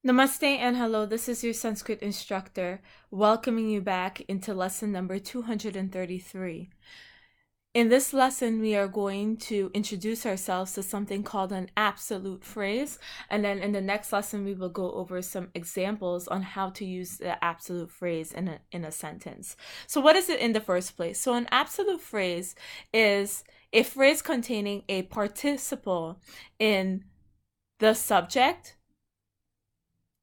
Namaste and hello, this is your Sanskrit instructor, welcoming you back into lesson number 233. In this lesson, we are going to introduce ourselves to something called an absolute phrase, and then in the next lesson, we will go over some examples on how to use the absolute phrase in a sentence. So what is it in the first place? So an absolute phrase is a phrase containing a participle in the subject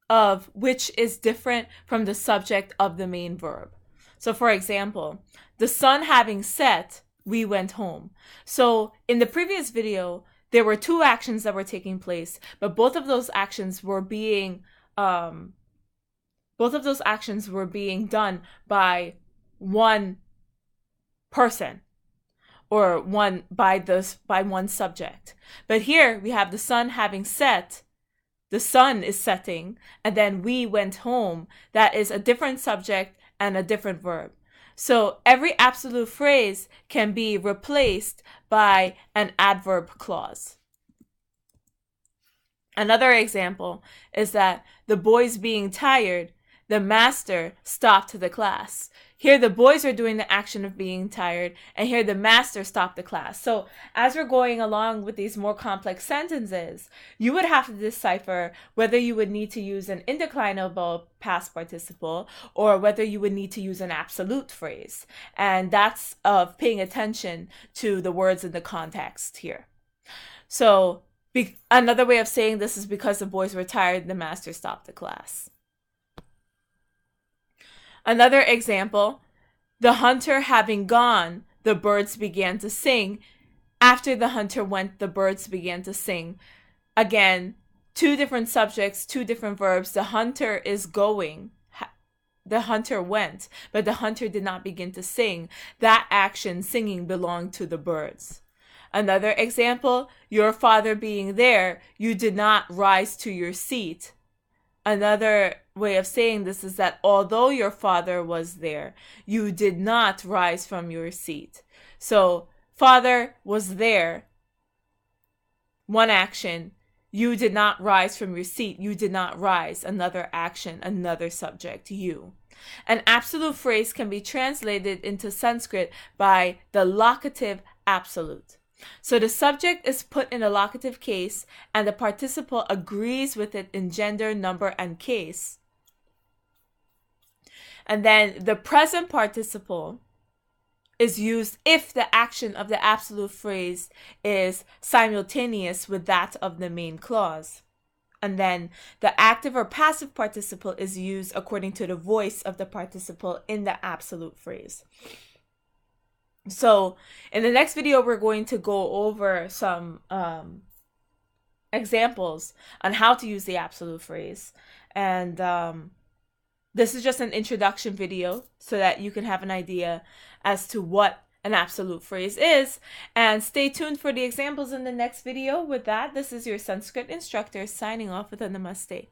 of which is different from the subject of the main verb. So for example, the sun having set, we went home. So in the previous video, there were two actions that were taking place, but both of those actions were being done by one person or by one subject. But here we have the sun having set, the sun is setting, and then we went home. That is a different subject and a different verb. So every absolute phrase can be replaced by an adverb clause. Another example is that the boys being tired, the master stopped the class. Here the boys are doing the action of being tired, and here the master stopped the class. So as we're going along with these more complex sentences, you would have to decipher whether you would need to use an indeclinable past participle or whether you would need to use an absolute phrase. And that's of paying attention to the words in the context here. So another way of saying this is because the boys were tired, the master stopped the class. Another example, the hunter having gone, the birds began to sing. After the hunter went, the birds began to sing. Again, two different subjects, two different verbs. The hunter is going. The hunter went, but the hunter did not begin to sing. That action, singing, belonged to the birds. Another example, your father being there, you did not rise to your seat. Another way of saying this is that although your father was there, you did not rise from your seat. So father was there, one action. You did not rise from your seat. You did not rise, another action, another subject, you. An absolute phrase can be translated into Sanskrit by the locative absolute. So the subject is put in a locative case and the participle agrees with it in gender, number, and case. And then the present participle is used if the action of the absolute phrase is simultaneous with that of the main clause. And then the active or passive participle is used according to the voice of the participle in the absolute phrase. So in the next video, we're going to go over some examples on how to use the absolute phrase. And this is just an introduction video so that you can have an idea as to what an absolute phrase is. And stay tuned for the examples in the next video. With that, this is your Sanskrit instructor signing off with a namaste.